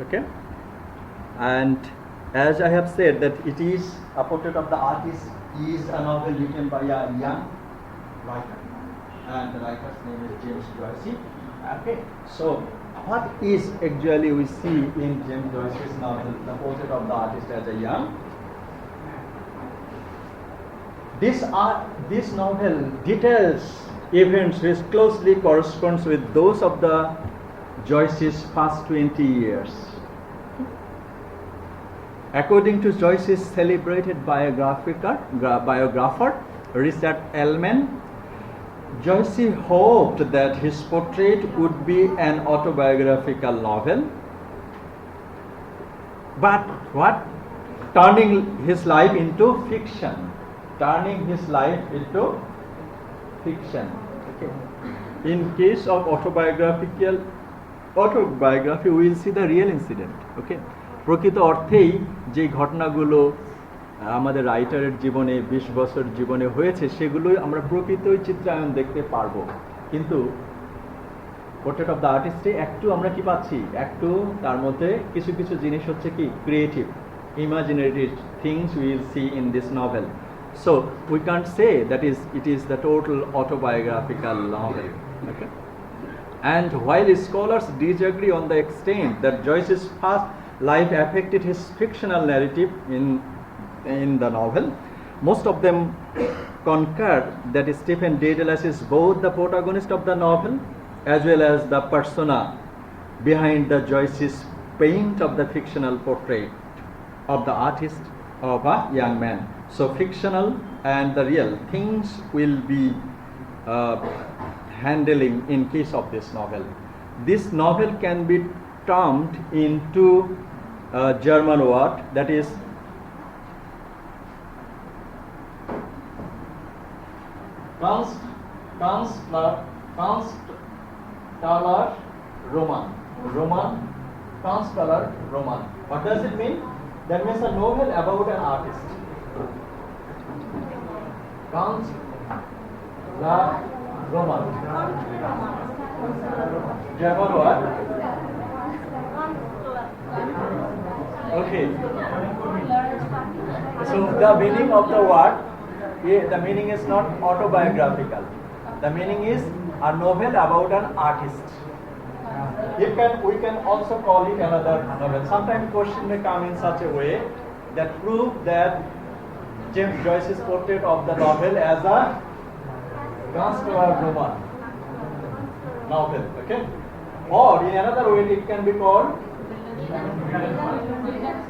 Okay, and as I have said that it is a portrait of the artist is a novel written by a young writer, and the writer's name is James Joyce. Okay, so what is actually we see in James Joyce's novel, the portrait of the artist as a young? This novel details events which closely corresponds with those of the Joyce's first 20 years. According to Joyce's celebrated biographer Richard Ellman, Joyce hoped that his portrait would be an autobiographical novel, but what? Turning his life into fiction. Turning his life into fiction. Okay. In case of autobiography, we will see the real incident. Okay. প্রকৃত অর্থেই যে ঘটনাগুলো আমাদের রাইটারের জীবনে 20 বছর জীবনে হয়েছে সেগুলোই আমরা প্রকৃতই চিত্রায়ন দেখতে পারবো, কিন্তু পোর্ট্রেট অফ দ্য আর্টিস্টে একটু আমরা কি পাচ্ছি, একটু তার মধ্যে কিছু কিছু জিনিস হচ্ছে কি creative, imaginary things we will see in this novel. So we can't say that it is the total autobiographical novel. Okay? And while scholars disagree on the extent that Joyce's past life affected his fictional narrative in the novel, most of them concur that Stephen Dedalus is both the protagonist of the novel as well as the persona behind the Joyce's paint of the fictional portrait of the artist of a young man. So fictional and the real things will be handling in case of this novel. This novel can be termed into a German word that is Kunstler Roman. Kunstler Roman. What does it mean? That means a novel about an artist. Kunstler Roman. German word. Okay. So the meaning of the word, the meaning is not autobiographical. The meaning is a novel about an artist. We can also call it another novel. Sometimes question may come in such a way that prove that James Joyce's portrait of the novel as a Kunstler Roman novel. Okay. Or in another way it can be called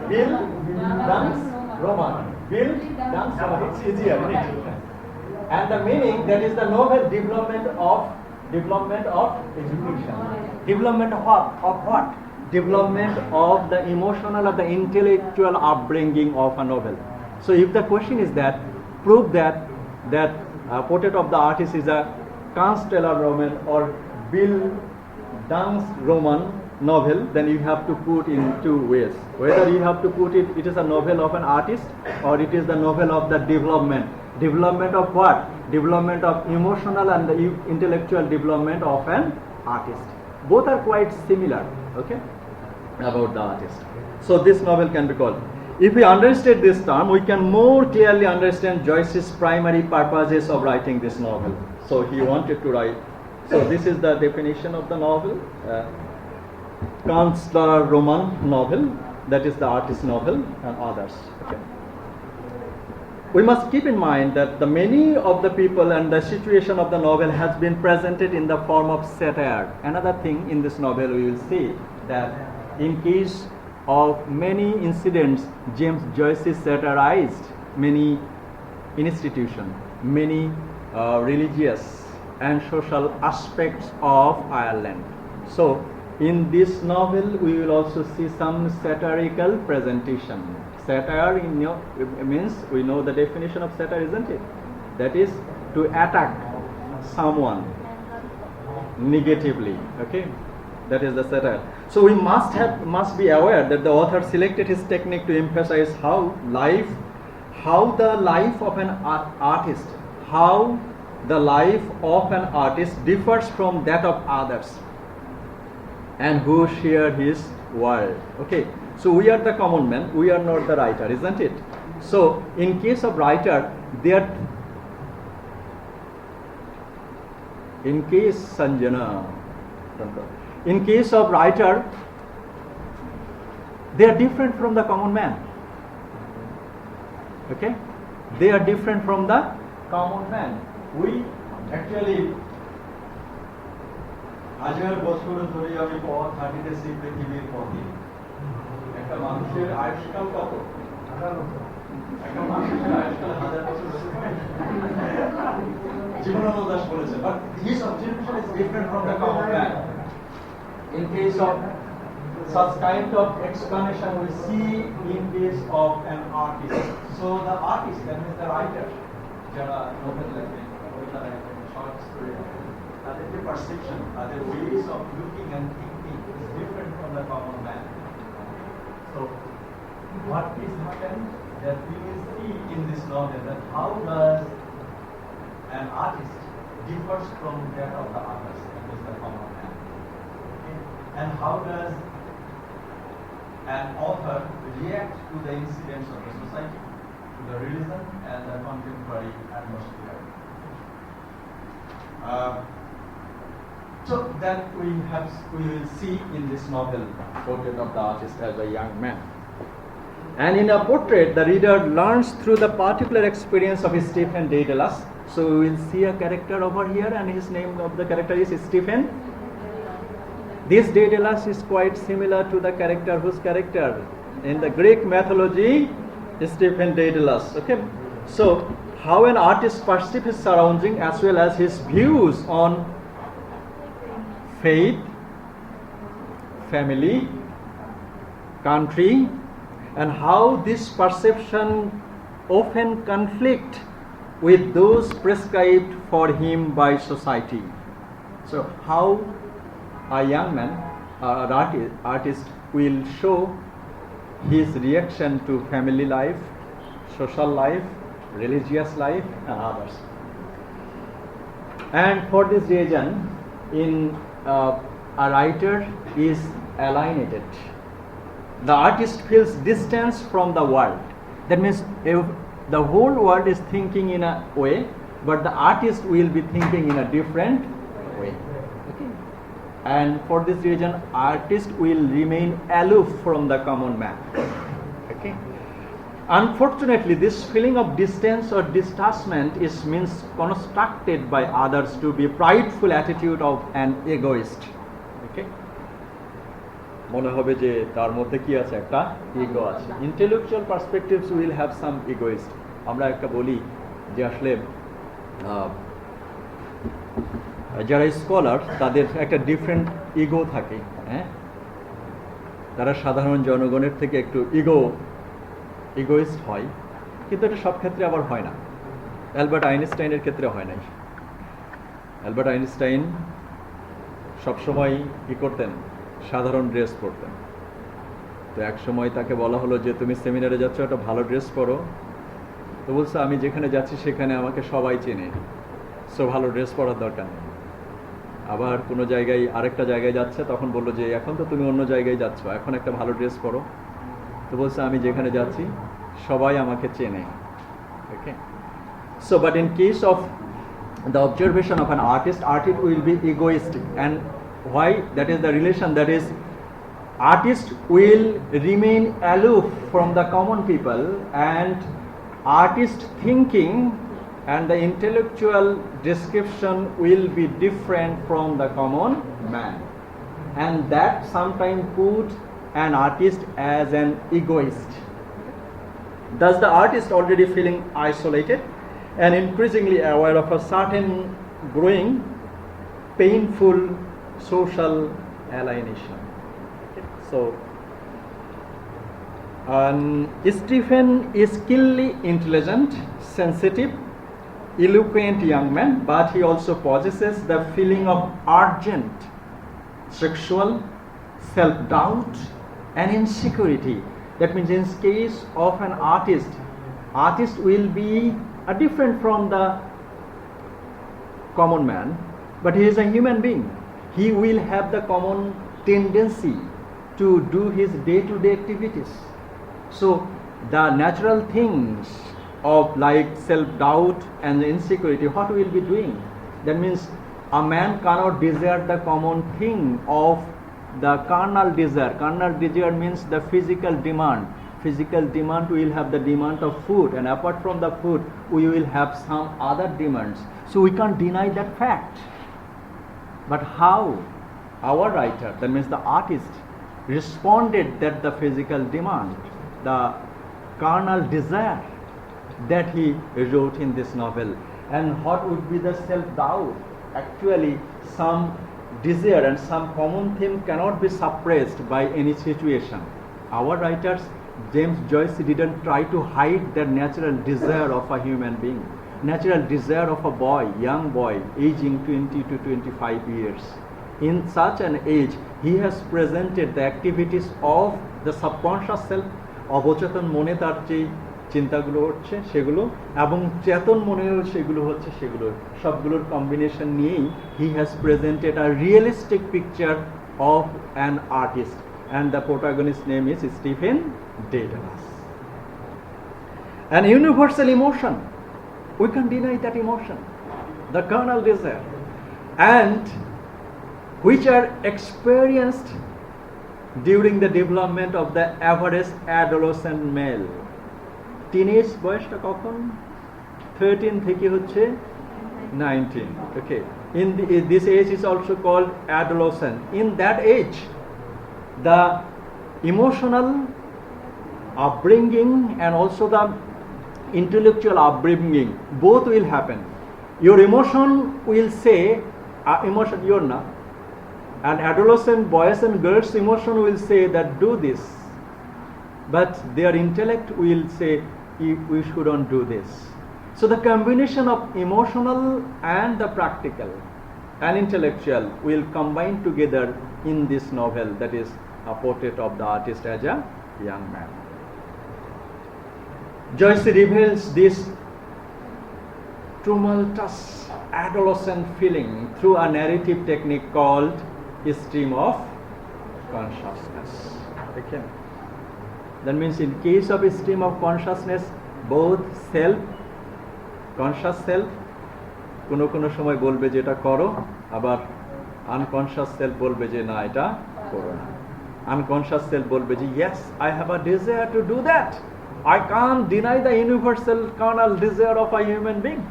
Bildungsroman. Bildungsroman. It's easier, isn't it? And the meaning, that is the novel development of education. Development of what? Development of the emotional or the intellectual upbringing of a novel. So if the question is that, prove that portrait of the artist is a Kunstler Roman or Bildungsroman novel, then you have to put in two ways. Whether you have to put it is a novel of an artist or it is the novel of the development. Development of what? Development of emotional and the intellectual development of an artist. Both are quite similar, okay, about the artist. So this novel can be called. If we understand this term, we can more clearly understand Joyce's primary purposes of writing this novel. So he wanted to write. So this is the definition of the novel. Kunstler Roman novel, that is the artist novel, and others. Okay. We must keep in mind that the many of the people and the situation of the novel has been presented in the form of satire. Another thing in this novel we will see that in case of many incidents, James Joyce satirized many institutions, many religious and social aspects of Ireland. So in this novel we will also see some satirical presentation. Satire means, we know the definition of satire, isn't it? That is to attack someone negatively. Okay, that is the satire. So we must be aware that the author selected his technique to emphasize how the life of an artist, how the life of an artist differs from that of others, and who share his world. Okay, so we are the common man, we are not the writer, isn't it? So in case of writer, in case Sanjana, in case of writer, they are different from the common man. Okay, they are different from the common man. We actually হাজার বছর ধরে আমি পথ হাঁটিতেছি পৃথিবীর পথে। একটা মানুষের আয়ুষ্কাল কত? একটা মানুষের আয়ুষ্কাল 1000 বছর হতে পারে। জীবনানন্দ দাশ বলেছেন, but his observation is different from the common man. In case of such kind of explanation we see in case of an artist. So the artist, that means the writer, যারা নোবেল লেখেন, কবিতা লেখেন, short story লেখেন, তাদের যে perception, তাদের ways of looking and thinking is different from the common man. So what is happened that we will see in this novel, that how does an artist differs from that of the others, that is the common man. Okay? And how does an author react to the incidents of the society, to the religion and the contemporary atmosphere. So that we will see in this novel, Portrait of the Artist as a Young Man. And in a portrait, the reader learns through the particular experience of Stephen Dedalus. So we will see a character over here, and his name of the character is Stephen. This Dedalus is quite similar to the character whose character in the Greek mythology is Stephen Dedalus. Okay, so how an artist perceives his surrounding as well as his views on faith, family, country, and how this perception often conflict with those prescribed for him by society. So how a young man, an artist will show his reaction to family life, social life, religious life, and others. And for this reason, a writer is alienated. The artist feels distance from the world. That means if the whole world is thinking in a way, but the artist will be thinking in a different way. Okay? And for this reason, artist will remain aloof from the common man. Okay? Unfortunately, this feeling of distance or detachment is means constructed by others to be prideful attitude of an egoist. Okay? মনে হবে যে তার মধ্যে কি আছে, একটা ego আছে। Intellectual perspectives will have some egoist. আমরা একটা বলি যে আসলে যারা স্কলার তাদের একটা ডিফারেন্ট ইগো থাকে, হ্যাঁ, তারা সাধারণ জনগণের থেকে একটু ইগোইস্ট হয়, কিন্তু এটা সব ক্ষেত্রে আবার হয় না। অ্যালবার্ট আইনস্টাইনের ক্ষেত্রে হয় নাই। অ্যালবার্ট আইনস্টাইন সবসময় কি করতেন, সাধারণ ড্রেস পরতেন। তো এক সময় তাকে বলা হলো যে তুমি সেমিনারে যাচ্ছ, একটা ভালো ড্রেস পরো। তো বলছে আমি যেখানে যাচ্ছি সেখানে আমাকে সবাই চেনে, সো ভালো ড্রেস পরার দরকার নেই। আবার কোনো জায়গায় আরেকটা জায়গায় যাচ্ছে, তখন বললো যে এখন তো তুমি অন্য জায়গায় যাচ্ছ, এখন একটা ভালো ড্রেস পরো। তো বলছে আমি যেখানে যাচ্ছি সবাই আমাকে চেনে। Okay, so but in case of the observation of an artist will be egoistic. And why? That is the relation, that is artist will remain aloof from the common people, and artist thinking and the intellectual description will be different from the common man, and that sometimes put an artist as an egoist. Thus the artist already feeling isolated and increasingly aware of a certain growing painful social alienation. So Stephen is skillfully intelligent, sensitive, eloquent young man, but he also possesses the feeling of urgent sexual self-doubt and insecurity. That means in case of an artist will be different from the common man, but he is a human being. He will have the common tendency to do his day-to-day activities. So the natural things of like self-doubt and insecurity, what we will be doing? That means a man cannot desire the common thing of the carnal desire. Carnal desire means the physical demand. Physical demand, we will have the demand of food, and apart from the food, we will have some other demands. So we can't deny that fact. But how our writer, that means the artist, responded that the physical demand, the carnal desire that he wrote in this novel, and what would be the self-doubt? Actually, some desire and some common theme cannot be suppressed by any situation. Our writers, James Joyce, didn't try to hide the natural desire of a human being, natural desire of a boy, young boy, aging 20 to 25 years. In such an age, he has presented the activities of the subconscious self, অবচেতন মনে তার যে চিন্তাগুলো হচ্ছে সেগুলো, এবং চেতন মনেও সেগুলো হচ্ছে সেগুলো সবগুলোর কম্বিনেশন নিয়েই he has presented a realistic picture of an artist, and the protagonist's name is Stephen Dedalus. An universal emotion, we can't deny that emotion, the carnal desire, and which are experienced during the development of the average adolescent male. Teenage বয়সটা কখন? 13 থেকে হচ্ছে 19. Okay. This age is also called adolescent. In that age, the emotional upbringing and also the intellectual upbringing both will happen. Your emotion will say, emotion you're not. And adolescent boys and girls' emotion will say that do this, but their intellect will say we shouldn't do this. So the combination of emotional and the practical and intellectual will combine together in this novel, that is a portrait of the artist as a young man. Joyce reveals this tumultuous adolescent feeling through a narrative technique called stream of consciousness. Okay. That means in case of a stream of consciousness, both self, conscious self, কোনো কোনো সময় বলবে যে এটা করো, আবার unconscious self বলবে যে না এটা করো না. Unconscious self বলবে যে yes, I have a desire to do that. I can't deny the universal carnal desire of a human being.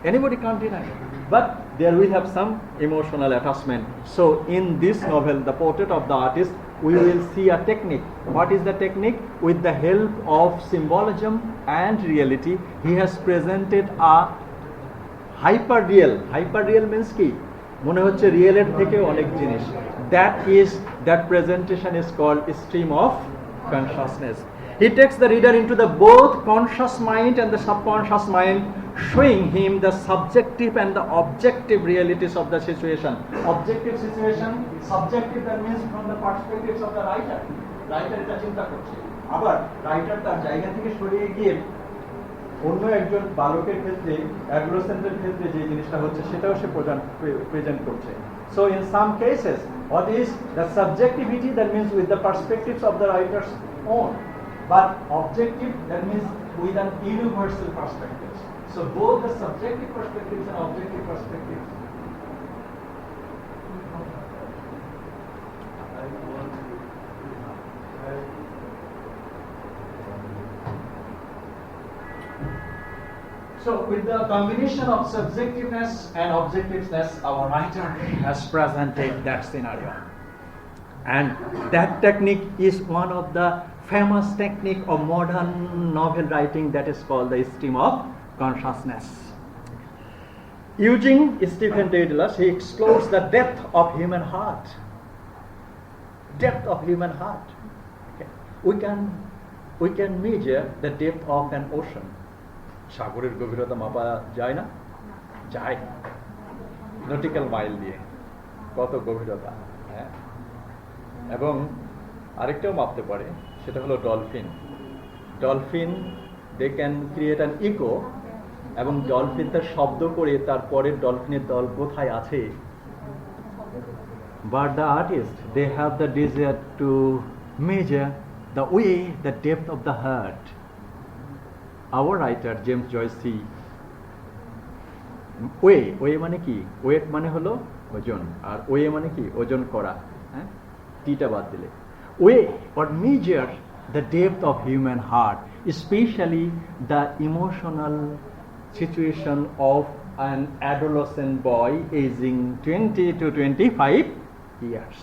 Anybody can't deny it. But there will have some emotional attachment. So in this novel, The Portrait of the Artist, we will see a technique. What is the technique? With the help of symbolism and reality, he has presented a hyper-real. Hyper-real means ki? মনে হচ্ছে রিয়েলের থেকে অনেক জিনিস. That presentation is called stream of consciousness. He takes the reader into the both conscious mind and the subconscious mind, showing him the subjective and the objective realities of the situation. Objective situation, subjective, that means from the perspectives of the writer. Writer এটা চিন্তা করছে, আবার writer তার জায়গা থেকে সরিয়ে গিয়ে অন্য একজন বালকের ক্ষেত্রে, অ্যাডোলেসেন্টের ক্ষেত্রে যে জিনিসটা হচ্ছে সেটাও সে প্রেজেন্ট করছে. So in some cases, what is the subjectivity, that means with the perspectives of the writer's own, but objective, that means with an universal perspective. So both the subjective perspectives and objective perspectives. So with the combination of subjectiveness and objectiveness, our writer has presented that scenario. And that technique is one of the famous technique of modern novel writing, that is called the stream of consciousness. Using Stephen Dedalus, he explores the depth of human heart. Depth of human heart. Okay. We can measure the depth of an ocean. সাগরের গভীরতা মাপা যায় না? যায়। Nautical mile দিয়ে কত গভীরতা, হ্যাঁ। এবং আরেকটাও মাপতে পারে, সেটা হলো dolphin. Dolphin they can create an echo, এবং ডলফিন তার শব্দ করে তারপরে ডলফিনের দল কোথায় আছে But the artists, they have the desire to measure the way, the depth of the heart. Our writer James Joyce way মানে কি, ওয়েট মানে হলো ওজন, আর ওয়ে মানে কি ওজন করা, হ্যাঁ টিটা বাদ দিলে, way or measure the depth of human heart, especially the emotional situation of an adolescent boy aging 20 to 25 years.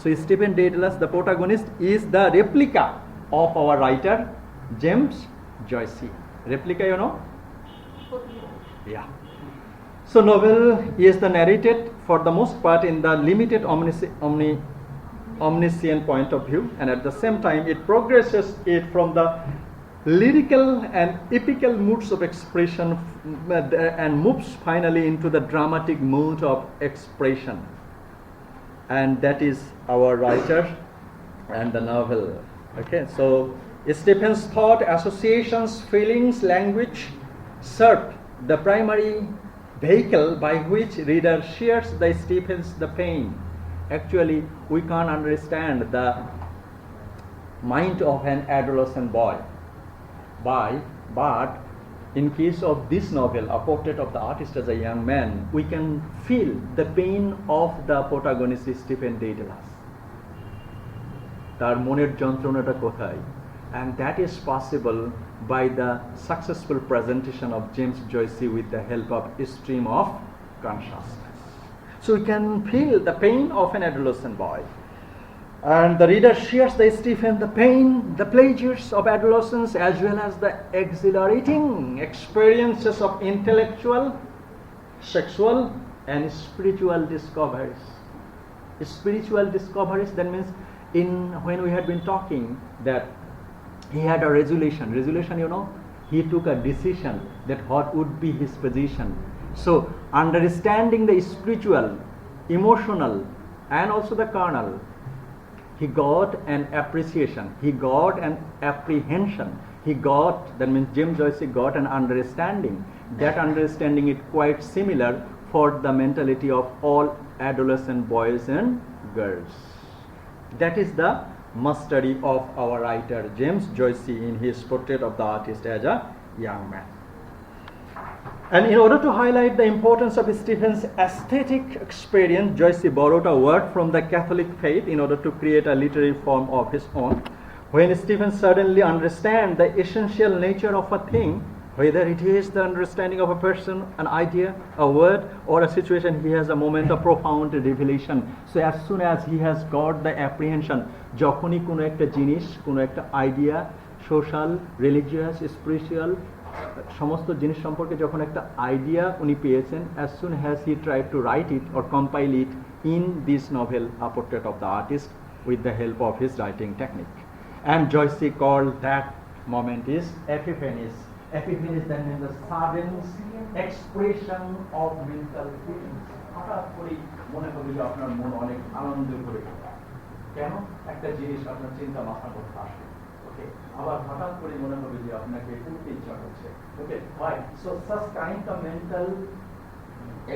So Stephen Dedalus, the protagonist, is the replica of our writer James Joyce. Replica, you know? Yeah. So novel is the narrated for the most part in the limited omniscient point of view, and at the same time it progresses it from the lyrical and epical moods of expression and moves finally into the dramatic mood of expression. And that is our writer and the novel. Okay, so Stephen's thought, associations, feelings, language serve the primary vehicle by which reader shares the Stephen's the pain. Actually, we can't understand the mind of an adolescent boy but in case of this novel, A Portrait of the Artist as a Young Man, we can feel the pain of the protagonist Stephen Dedalus. তার মনের যন্ত্রণাটা কোথায়, and that is possible by the successful presentation of James Joyce with the help of a stream of consciousness. So we can feel the pain of an adolescent boy, and the reader shares the Stephen the pain, the pleasures of adolescence, as well as the exhilarating experiences of intellectual, sexual, and spiritual discoveries. Spiritual discoveries, that means when we had been talking that he had a resolution, you know, he took a decision that what would be his position. So understanding the spiritual, emotional, and also the carnal, he got an appreciation, he got an apprehension, that means James Joyce got an understanding. That understanding is quite similar for the mentality of all adolescent boys and girls. That is the mastery of our writer James Joyce in his Portrait of the Artist as a Young Man. And in order to highlight the importance of Stephen's aesthetic experience, Joyce borrowed a word from the Catholic faith in order to create a literary form of his own. When Stephen suddenly understands the essential nature of a thing, whether it is the understanding of a person, an idea, a word, or a situation, he has a moment of profound revelation. So as soon as he has got the apprehension, যখনই কোনো একটা জিনিস, কোনো একটা idea, social, religious, spiritual, সমস্ত জিনিস সম্পর্কে যখন একটা আইডিয়া উনি পেয়েছেন, as soon as he tried to write it or compile it in this novel, A Portrait of the Artist, with the help of his writing technique. And Joyce called that moment is epiphanies. Epiphanies, that means the sudden expression of mental feelings. হঠাৎ করে মনে হবে যে আপনার মন অনেক আনন্দ করে, কেন একটা জিনিস আপনার চিন্তা মাথার মধ্যে আসে, ওকে, আবার হঠাৎ করে মনে হবে যে আপনাকে উঠতে ইচ্ছা করছে, ওকে, why? So such kind of mental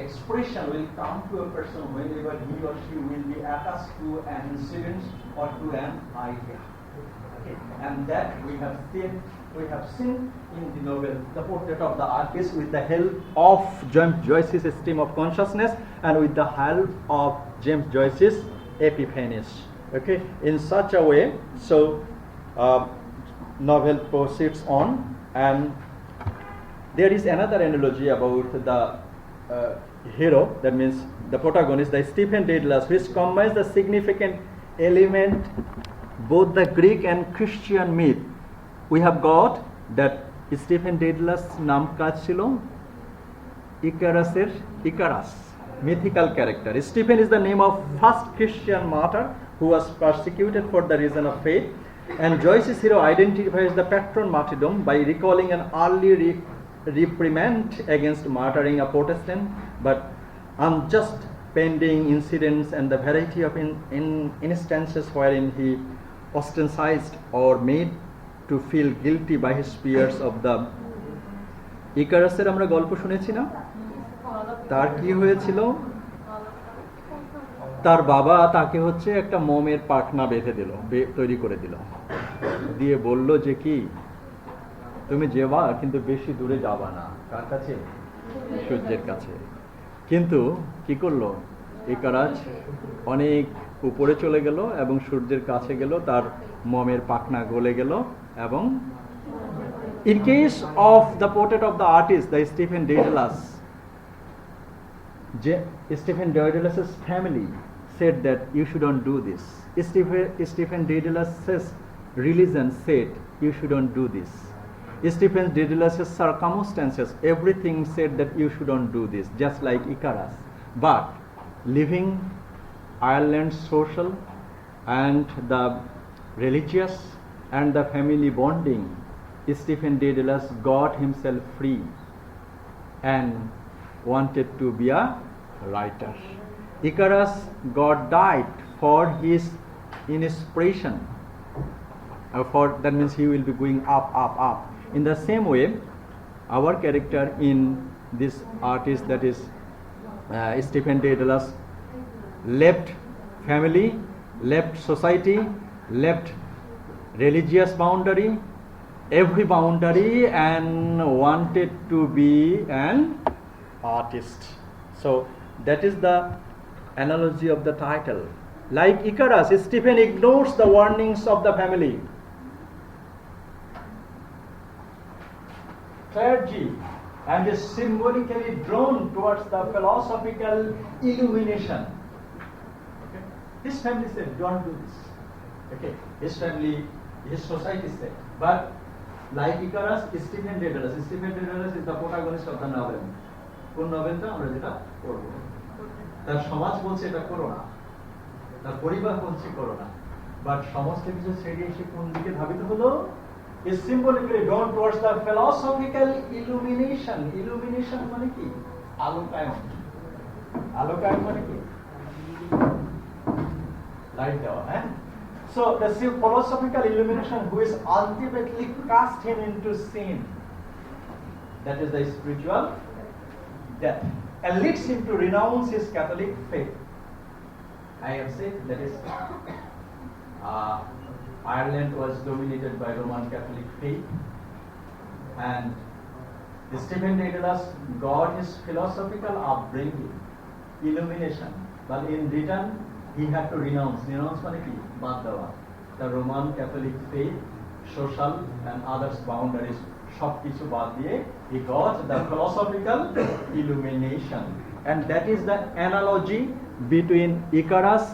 expression will come to a person whenever he or she will be attached to an incident or to an idea. Okay. And that we have seen in the novel The Portrait of the Artist with the help of James Joyce's stream of consciousness and with the help of James Joyce's epiphanies. Okay, in such a way, so novel proceeds on, and there is another analogy about the hero, that means the protagonist, the Stephen Dedalus, which combines the significant element both the Greek and Christian myth. We have got that Stephen Dedalus নাম কাজ ছিল Icarus, mythical character. Stephen is the name of first Christian martyr who was persecuted for the reason of faith, and Joyce's hero identifies the patron martyrdom by recalling an early reprimand against martyring a Protestant but unjust pending incidents and the variety of instances wherein he ostracized or made to feel guilty by his peers of the ইকারাসের আমরা গল্প শুনেছি না, তার কি হয়েছিল, তার বাবা তাকে হচ্ছে একটা মোমের পাখনা বেঁধে দিল, তৈরি করে দিল, দিয়ে বলল যে কি তুমি যেবা কিন্তু বেশি দূরে যাবা না। কার কাছে? সূর্যের কাছে। কিন্তু কি করলো ইকারাজ? অনেক উপরে চলে গেল এবং সূর্যের কাছে গেল, তার মোমের পাখনা গলে গেল। এবং in case of the portrait of the artist, the Stephen Daedelus's family said that you shouldn't do this. Stephen Daedelus's religion said you shouldn't do this. Stephen Daedelus's circumstances, everything said that you shouldn't do this, just like Icarus. But living Ireland's social and the religious and the family bonding, Stephen Daedalus got himself free and wanted to be a writer. Icarus got died for his inspiration. For that means he will be going up, up, up. In the same way, our character in this artist, that is Stephen Daedalus, left family, left society, left religious boundary, every boundary, and wanted to be an artist. So that is the analogy of the title. Like Icarus, Stephen ignores the warnings of the family, clergy, and is symbolically drawn towards the philosophical illumination. Okay? His family said, don't do this. Okay? His family, his society said. But like Icarus, Stephen Daedalus is the protagonist of the novel. কোন নভেলটা আমরা যেটা পড়ব, তার সমাজ বলছে এটা করো না, তার পরিবার বলছে করো না, বাট সমস্ত কিছু ছেড়ে এসে কোন দিকে ধাবিত হলো? is symbolically drawn towards the philosophical illumination. Illumination মানে কি? আলোকায়ন। আলোকায়ন মানে কি? লাইট দেওয়া, হ্যাঁ? So the philosophical illumination who is ultimately cast him into sin, that is the spiritual death, and leads him to renounce his Catholic faith. I have said that is Ireland was dominated by Roman Catholic faith, and Stephen Daedalus got his philosophical upbringing, illumination, but in return he had to renounce মানে কি? বাদ দেওয়া, the Roman Catholic faith, social and others boundaries, সব কিছু বাদ দিয়ে he got the philosophical illumination. And that is the analogy between Icarus,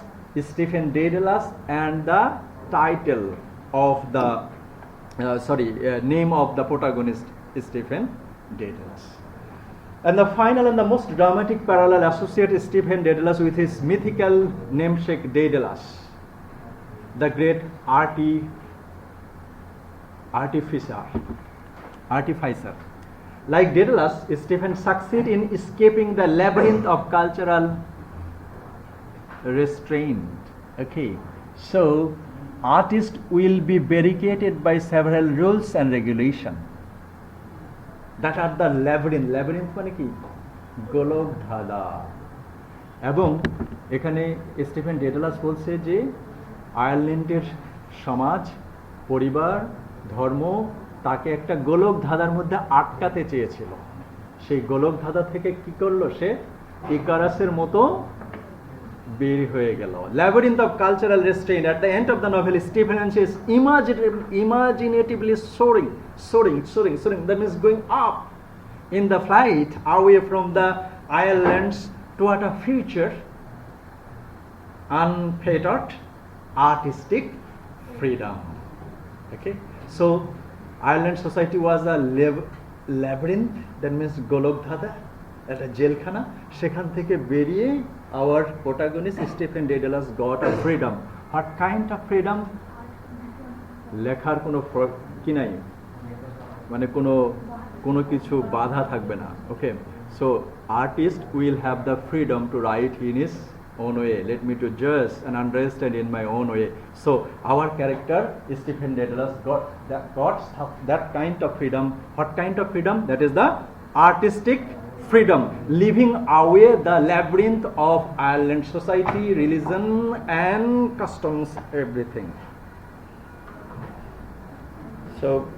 Stephen Daedalus, and the title of the name of the protagonist, Stephen Daedalus. And the final and the most dramatic parallel associates Stephen Daedalus with his mythical namesake Daedalus, the great artificer. Like Daedalus, Stephen succeeds in escaping the labyrinth of cultural restraint. Okay, so artist will be barricaded by several rules and regulations that are the labyrinth. Labyrinth মানে কি? গোলক ধাঁধা। এবং এখানে Stephen Daedalus বলছে যে আয়ারল্যান্ডের সমাজ, পরিবার, ধর্ম তাকে একটা গোলক ধাঁধার মধ্যে আটকাতে চেয়েছিল। সেই গোলক ধাঁধা থেকে কি করলো? সে ইকারাসের মতো বের হয়ে গেল। Labyrinth of cultural restraint. At the end of the novel, Stephen is imaginatively soaring. That means going up in the flight away from the islands toward a future unfettered artistic freedom. Okay, so Ireland society was a labyrinth, that means golok dhada, একটা জেলখানা। সেখান থেকে বেরিয়ে our protagonist Stephen Daedalus got a freedom. What kind of freedom? লেখার কোনো কি নাই, মানে কোনো কিছু বাধা থাকবে না। Okay, so artist will have the freedom to write in his own way. Let me to judge and understand in my own way. So our character Stephen Daedalus got that kind of freedom. What kind of freedom? That is the artistic freedom, leaving away the labyrinth of Ireland society, religion and customs, everything. So